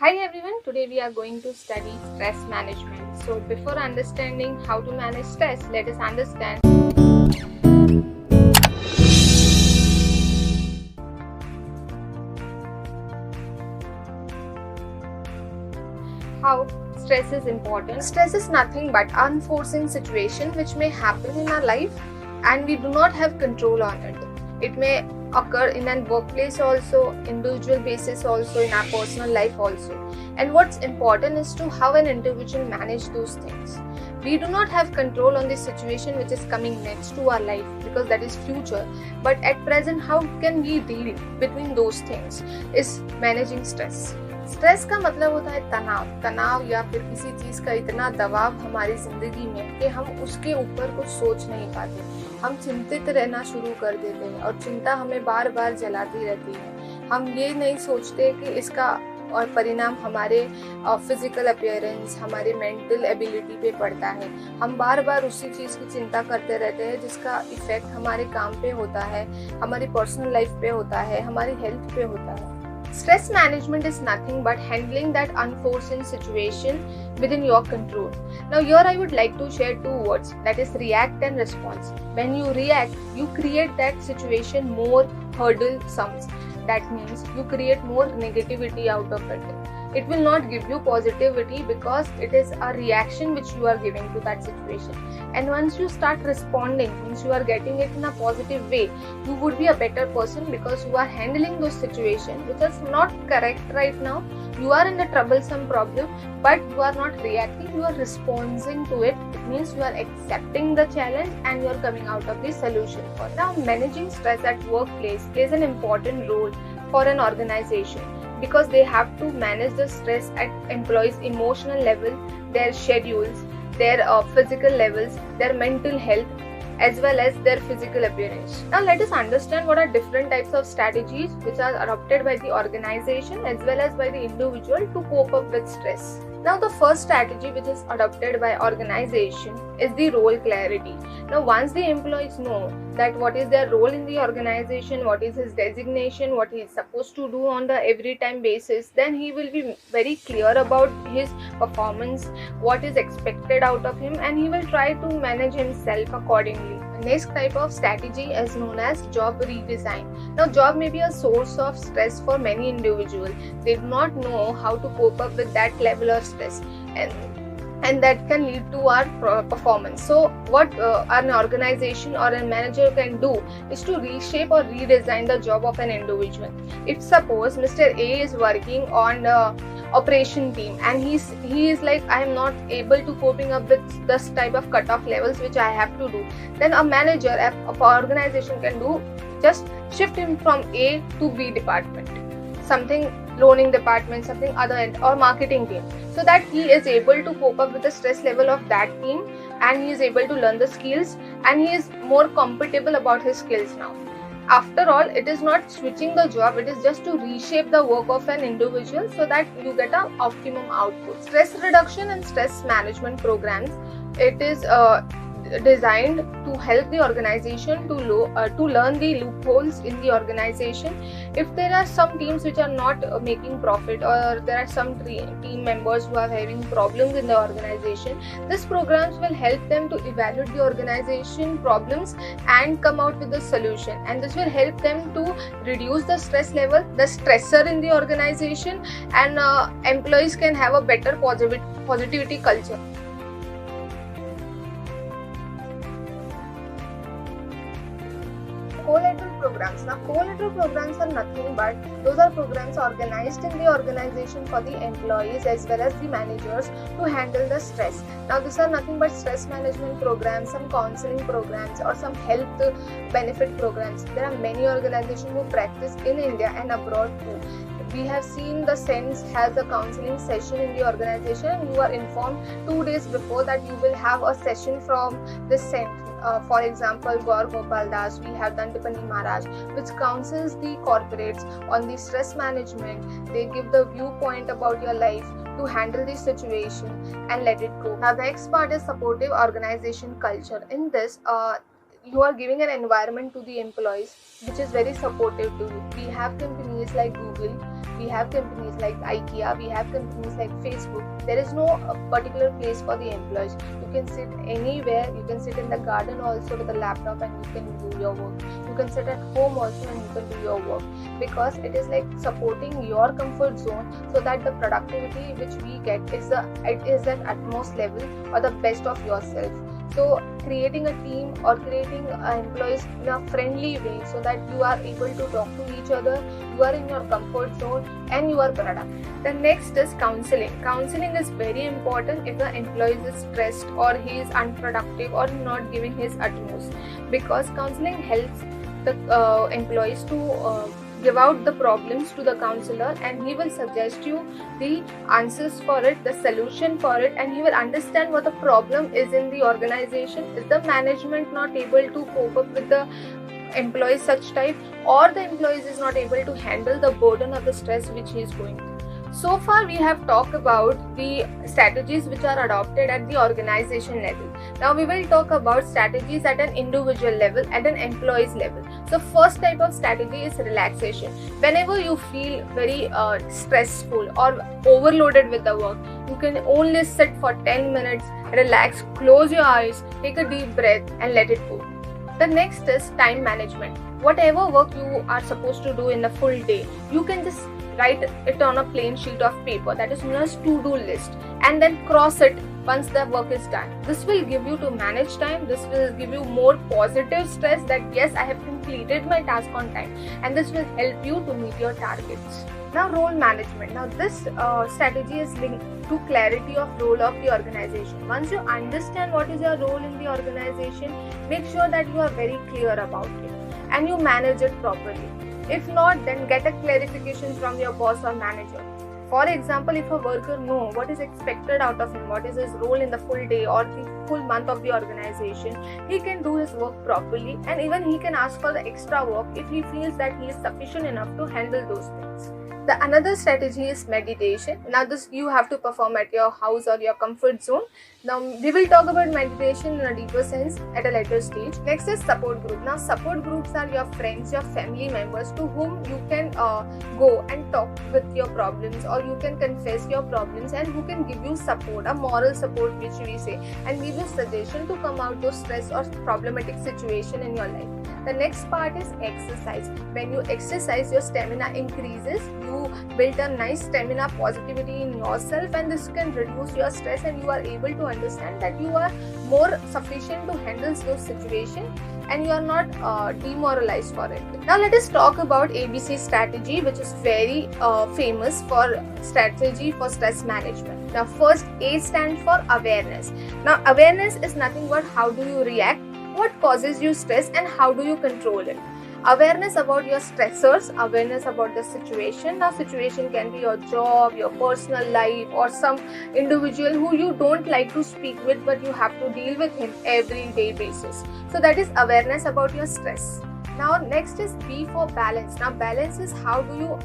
Hi everyone, today we are going to study stress management. So before understanding how to manage stress, let us understand how stress is important. Stress is nothing but unforeseen situation which may happen in our life and we do not have control on it. It may occur in a workplace also, individual basis also, in our personal life also. And what's important is to how an individual manage those things. We do not have control on the situation which is coming next to our life because that is future. But at present, how can we deal between those things is managing stress. Stress का मतलब होता है तनाव या फिर किसी चीज का इतना दबाव हमारी जिंदगी में कि हम उसके ऊपर कुछ सोच नहीं पाते, हम चिंतित रहना शुरू कर देते हैं और चिंता हमें बार बार जलाती रहती है। हम ये नहीं सोचते कि इसका और परिणाम हमारे फिजिकल अपीयरेंस, हमारे मेंटल एबिलिटी पे पड़ता है। हम बार बार उसी चीज़ की चिंता करते रहते हैं जिसका इफेक्ट हमारे काम पे होता है, हमारी पर्सनल लाइफ पे होता है, हमारी हेल्थ पे होता है। Stress management is nothing but handling that unforeseen situation within your control. Now here I would like to share two words, that is react and response. When you react, you create that situation more hurdlesome. That means you create more negativity out of it. It will not give you positivity because it is a reaction which you are giving to that situation. And once you start responding, means you are getting it in a positive way, you would be a better person because you are handling those situations which is not correct right now. You are in a troublesome problem, but you are not reacting, you are responding to it. It means you are accepting the challenge and you are coming out of the solution for it. Now, managing stress at workplace plays an important role for an organization because they have to manage the stress at employees' emotional level, their schedules, their physical levels, their mental health, as well as their physical appearance. Now let us understand what are different types of strategies which are adopted by the organization as well as by the individual to cope up with stress. Now the first strategy which is adopted by organization is the role clarity. Now once the employees know that what is their role in the organization, what is his designation, what he is supposed to do on the every time basis, then he will be very clear about his performance, what is expected out of him, and he will try to manage himself accordingly. Next type of strategy is known as job redesign. Now job may be a source of stress for many individuals. They do not know how to cope up with that level of stress and that can lead to our performance. So what an organization or a manager can do is to reshape or redesign the job of an individual. If suppose Mr. A is working on operation team and he is like, I am not able to coping up with this type of cutoff levels which I have to do, then a manager of an organization can do just shift him from A to B department, something loaning department, something other end, or marketing team, so that he is able to cope up with the stress level of that team and he is able to learn the skills and he is more comfortable about his skills now. After all, it is not switching the job, it is just to reshape the work of an individual so that you get an optimum output. Stress reduction and stress management programs, it is designed to help the organization to learn the loopholes in the organization. If there are some teams which are not making profit, or there are some team members who are having problems in the organization, these programs will help them to evaluate the organization problems and come out with a solution, and this will help them to reduce the stress level, the stressor in the organization, and employees can have a better positivity culture. Collateral programs. Now collateral programs are nothing but those are programs organized in the organization for the employees as well as the managers to handle the stress. Now these are nothing but stress management programs, some counseling programs, or some health benefit programs. There are many organizations who practice in India and abroad too. We have seen the SENS has a counseling session in the organization and you are informed 2 days before that you will have a session from the SENS. For example, Gaur Gopal Das, we have Dandapani Maharaj, which counsels the corporates on the stress management. They give the viewpoint about your life to handle the situation and let it go. Now, the next part is supportive organization culture. In this, you are giving an environment to the employees which is very supportive to you. We have companies like Google, we have companies like IKEA, we have companies like Facebook. There is no particular place for the employees. You can sit anywhere, you can sit in the garden also with a laptop and you can do your work. You can sit at home also and you can do your work, because it is like supporting your comfort zone, so that the productivity which we get is at utmost level or the best of yourself. So creating a team or creating employees in a friendly way, so that you are able to talk to each other, you are in your comfort zone and you are productive. The next is counseling. Counseling is very important if the employee is stressed or he is unproductive or not giving his utmost, because counseling helps the employees to give out the problems to the counselor, and he will suggest you the answers for it, the solution for it, and he will understand what the problem is in the organization. Is the management not able to cope up with the employees such type, or the employees is not able to handle the burden of the stress which he is going through? So far we have talked about the strategies which are adopted at the organization level. Now we will talk about strategies at an individual level, at an employee's level. So first type of strategy is relaxation. Whenever you feel very stressful or overloaded with the work, you can only sit for 10 minutes, relax, close your eyes, take a deep breath and let it go. The next is time management. Whatever work you are supposed to do in a full day, you can just write it on a plain sheet of paper, that is known as to-do list, and then cross it once the work is done. This will give you to manage time, this will give you more positive stress that yes, I have completed my task on time, and this will help you to meet your targets. Now role management. Now this strategy is linked to clarity of role of the organization. Once you understand what is your role in the organization, make sure that you are very clear about it and you manage it properly. If not, then get a clarification from your boss or manager. For example, if a worker knows what is expected out of him, what is his role in the full day or the full month of the organization, he can do his work properly, and even he can ask for the extra work if he feels that he is sufficient enough to handle those things. The another strategy is meditation. Now this you have to perform at your house or your comfort zone. Now we will talk about meditation in a deeper sense at a later stage. Next is support group. Now support groups are your friends, your family members to whom you can go and talk with your problems, or you can confess your problems, and who can give you support, a moral support which we say, and give you suggestion to come out of stress or problematic situation in your life. The next part is exercise. When you exercise, your stamina increases. You build a nice stamina positivity in yourself, and this can reduce your stress, and you are able to understand that you are more sufficient to handle those situations and you are not demoralized for it. Now let us talk about ABC strategy, which is very famous for strategy for stress management. Now first, A stands for awareness. Now awareness is nothing but how do you react, what causes you stress, and how do you control it. Awareness about your stressors, awareness about the situation. Now situation can be your job, your personal life, or some individual who you don't like to speak with but you have to deal with him every day basis. So that is awareness about your stress. Now next is B for balance. Now balance is how do you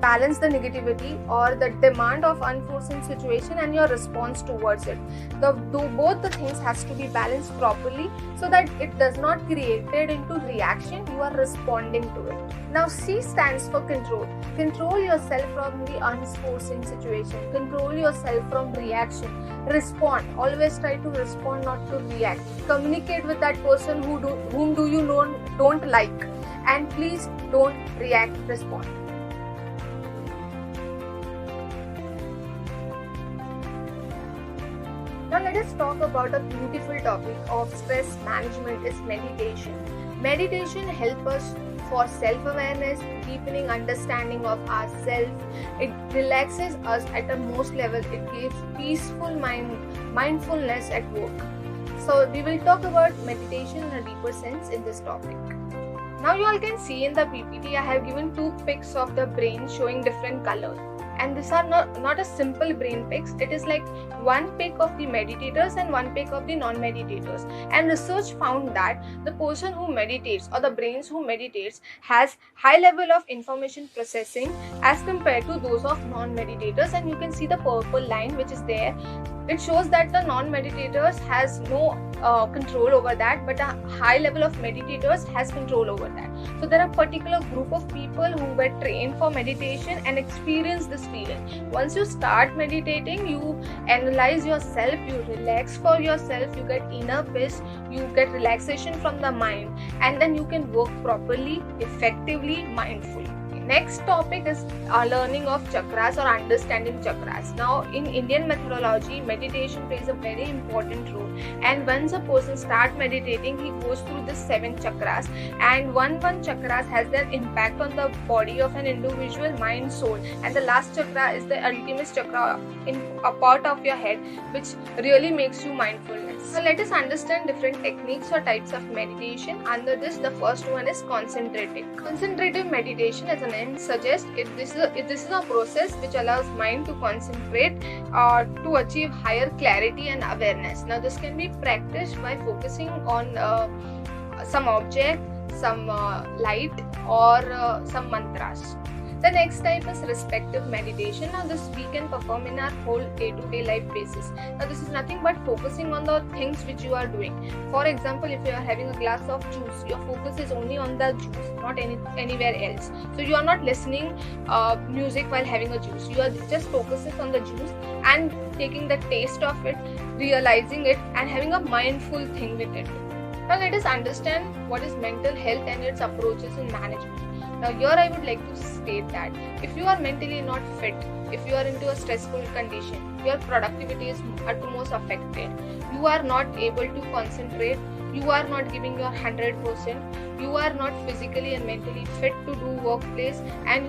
balance the negativity or the demand of unforeseen situation and your response towards it. Both the things has to be balanced properly so that it does not create into reaction, you are responding to it. Now C stands for control. Control yourself from the unforeseen situation. Control yourself from reaction. Respond. Always try to respond, not to react. Communicate with that person whom do you don't like, and please don't react, respond. Now let us talk about a beautiful topic of stress management is meditation. Meditation helps us for self-awareness, deepening understanding of ourselves. It relaxes us at the most level. It gives peaceful mindfulness at work. So we will talk about meditation in a deeper sense in this topic. Now you all can see in the PPT I have given two pics of the brain showing different colors. and these are not a simple brain picks. It is like one pick of the meditators and one pick of the non-meditators, and research found that the person who meditates, or the brains who meditates, has high level of information processing as compared to those of non-meditators. And you can see the purple line which is there. It shows that the non-meditators has no control over that, but a high level of meditators has control over that. So there are particular group of people who were trained for meditation and experience this feeling. Once you start meditating, you analyze yourself, you relax for yourself, you get inner peace, you get relaxation from the mind, and then you can work properly, effectively, mindfully. Next topic is learning of chakras or understanding chakras. Now, in Indian methodology, meditation plays a very important role, and once a person starts meditating, he goes through the 7 chakras, and one chakras has their impact on the body of an individual, mind, soul, and the last chakra is the ultimate chakra in a part of your head, which really makes you mindfulness. So let us understand different techniques or types of meditation. Under this, the first one is concentrative. Concentrative meditation, as an end suggests, if this is a process which allows mind to concentrate or to achieve higher clarity and awareness. Now, this can be practiced by focusing on some object, some light, or some mantras. The next type is respective meditation. Now, this we can perform in our whole day-to-day life basis. Now, this is nothing but focusing on the things which you are doing. For example, if you are having a glass of juice, your focus is only on the juice, not anywhere else. So you are not listening music while having a juice. You are just focusing on the juice and taking the taste of it, realizing it, and having a mindful thing with it. Now, let us understand what is mental health and its approaches in management. Now, here I would like to state that if you are mentally not fit, if you are into a stressful condition, your productivity is at most affected. You are not able to concentrate. You are not giving your 100%. You are not physically and mentally fit to do workplace, and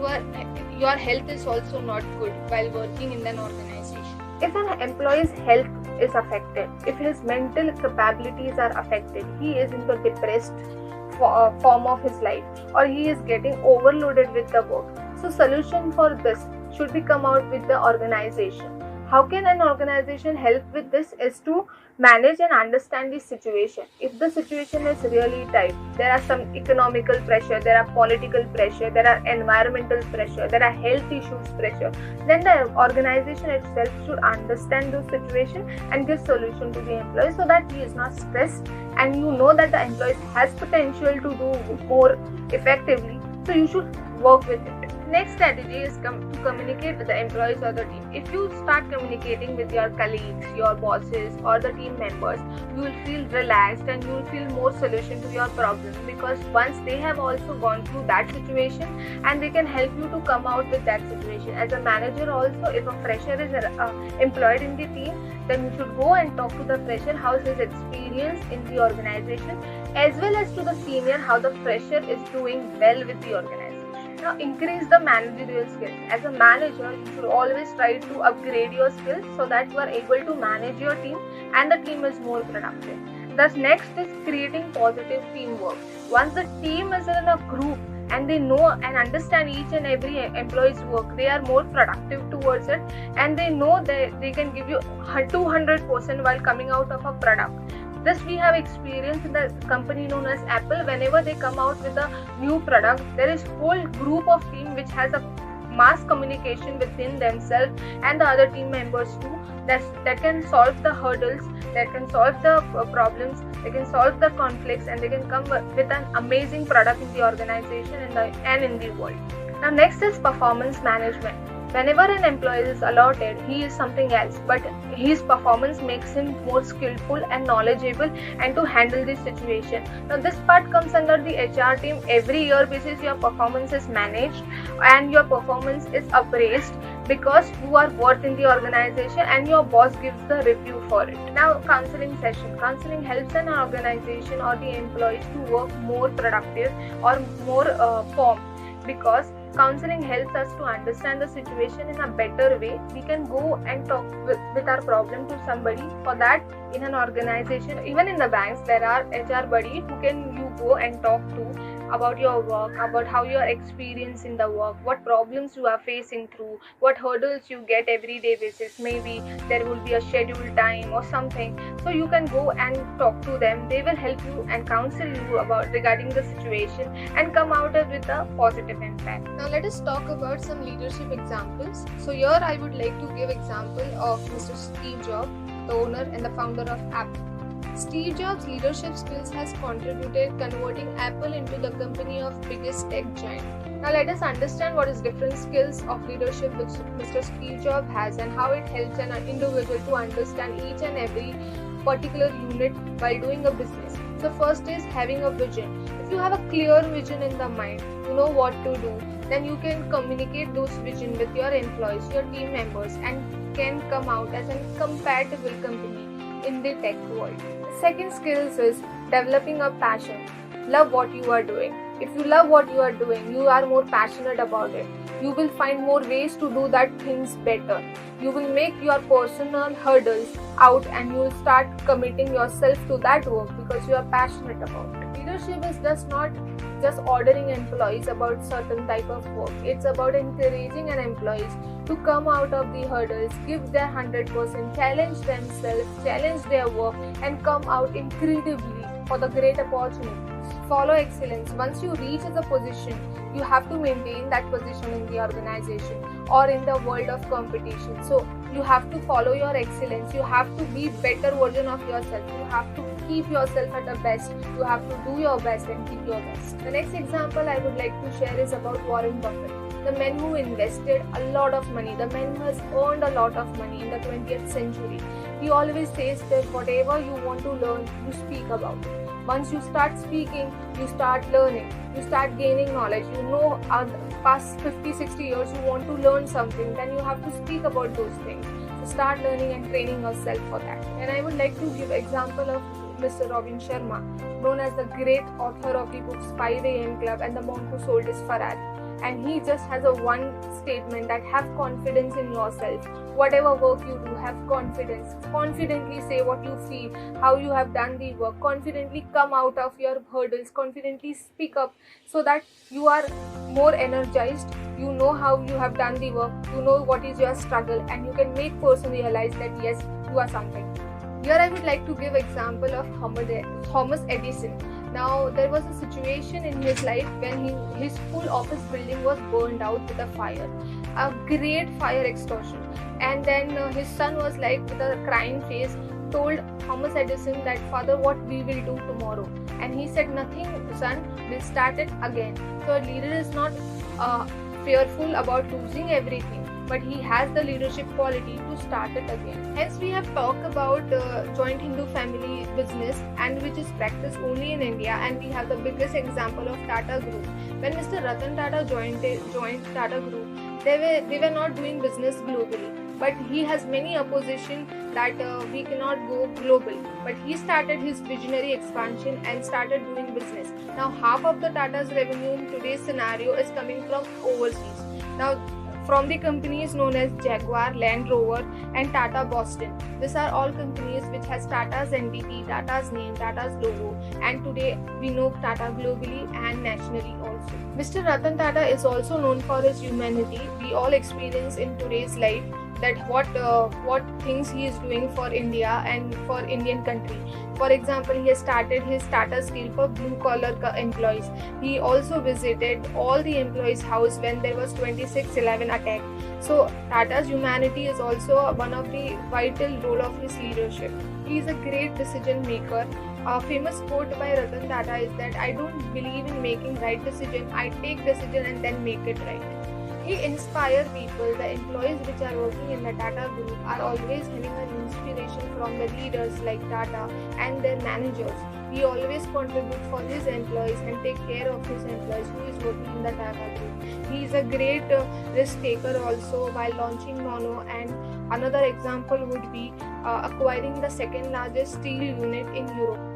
your health is also not good while working in an organization. If an employee's health is affected, if his mental capabilities are affected, he is into a depressed form of his life, or he is getting overloaded with the work. So solution for this should be come out with the organization. How can an organization help with this is to manage and understand the situation. If the situation is really tight, there are some economical pressure, there are political pressure, there are environmental pressure, there are health issues pressure, then the organization itself should understand those situations and give solution to the employee so that he is not stressed, and you know that the employee has potential to do more effectively, so you should work with it. Next strategy is to communicate with the employees or the team. If you start communicating with your colleagues, your bosses, or the team members, you will feel relaxed and you will feel more solution to your problem, because once they have also gone through that situation and they can help you to come out with that situation. As a manager also, if a fresher is employed in the team, then you should go and talk to the fresher how's his experience in the organization, as well as to the senior how the fresher is doing well with the organization. Now, increase the managerial skills. As a manager, you should always try to upgrade your skills so that you are able to manage your team and the team is more productive. Thus, next is creating positive teamwork. Once the team is in a group and they know and understand each and every employee's work, they are more productive towards it, and they know that they can give you 200% while coming out of a product. This we have experienced in the company known as Apple. Whenever they come out with a new product, there is whole group of team which has a mass communication within themselves and the other team members too, that can solve the hurdles, that can solve the problems, they can solve the conflicts, and they can come with an amazing product in the organization and in the world. Now, next is performance management. Whenever an employee is allotted, he is something else, but his performance makes him more skillful and knowledgeable and to handle this situation. Now, this part comes under the HR team. Every year basis, your performance is managed and your performance is appraised, because you are worth in the organization and your boss gives the review for it. Now, counseling session. Counseling helps an organization or the employees to work more productive or more firm, because counseling helps us to understand the situation in a better way. We can go and talk with our problem to somebody. For that, in an organization, even in the banks, there are HR buddy who can you go and talk to about your work, about how you are experiencing the work, what problems you are facing through, what hurdles you get every day basis. Maybe there will be a scheduled time or something. So you can go and talk to them. They will help you and counsel you about regarding the situation and come out with a positive impact. Now let us talk about some leadership examples. So here I would like to give example of Mr. Steve Jobs, the owner and the founder of Apple. Steve Jobs' leadership skills has contributed converting Apple into the company of biggest tech giant. Now let us understand what is different skills of leadership which Mr. Steve Jobs has and how it helps an individual to understand each and every particular unit while doing a business. So first is having a vision. If you have a clear vision in the mind, you know what to do, then you can communicate those vision with your employees, your team members, and can come out as a compatible company in the tech world. The second skills is developing a passion. Love what you are doing. If you love what you are doing, you are more passionate about it. You will find more ways to do that things better. You will make your personal hurdles out and you will start committing yourself to that work because you are passionate about it. Leadership is just not just ordering employees about certain type of work. It's about encouraging an employees to come out of the hurdles, give their 100%, challenge themselves, challenge their work, and come out incredibly for the great opportunities. Follow excellence. Once you reach the position, you have to maintain that position in the organization or in the world of competition. So you have to follow your excellence. You have to be better version of yourself. You have to keep yourself at the best. You have to do your best and keep your best. The next example I would like to share is about Warren Buffett, the man who invested a lot of money, the man who has earned a lot of money in the 20th century. He always says that whatever you want to learn, you speak about it. Once you start speaking, you start learning, you start gaining knowledge. You know, past 50-60 years you want to learn something, then you have to speak about those things. So start learning and training yourself for that. And I would like to give example of Mr. Robin Sharma, known as the great author of the books 5 AM Club and The Monk Who Sold His Ferrari. And he just has a one statement that have confidence in yourself. Whatever work you do, have confidence. Confidently say what you feel, how you have done the work. Confidently come out of your hurdles. Confidently speak up so that you are more energized. You know how you have done the work. You know what is your struggle, and you can make person realize that yes, you are something. Here I would like to give example of Thomas Edison. Now there was a situation in his life when his full office building was burned out with a fire, a great fire extortion, and then his son was like with a crying face told Thomas Edison that father, what we will do tomorrow, and he said nothing son, we'll start it again. So a leader is not fearful about losing everything, but he has the leadership quality to start it again. Hence we have talked about joint Hindu family business, and which is practiced only in India, and we have the biggest example of Tata Group. When Mr. Ratan Tata joined Tata Group, they were not doing business globally, but he has many opposition that we cannot go global, but he started his visionary expansion and started doing business. Now half of the Tata's revenue in today's scenario is coming from overseas. Now from the companies known as Jaguar, Land Rover and Tata Boston. These are all companies which has Tata's entity, Tata's name, Tata's logo, and today we know Tata globally and nationally also. Mr. Ratan Tata is also known for his humanity. We all experience in today's life that what things he is doing for India and for Indian country. For example, he has started his Tata Steel for blue collar employees. He also visited all the employees' house when there was 26/11 attack. So Tata's humanity is also one of the vital role of his leadership. He is a great decision maker. A famous quote by Ratan Tata is that I don't believe in making right decision. I take decision and then make it right. He inspires people. The employees which are working in the Tata Group are always having an inspiration from the leaders like Tata and their managers. He always contributes for his employees and take care of his employees who is working in the Tata Group. He is a great risk taker also while launching Mono, and another example would be acquiring the second largest steel unit in Europe.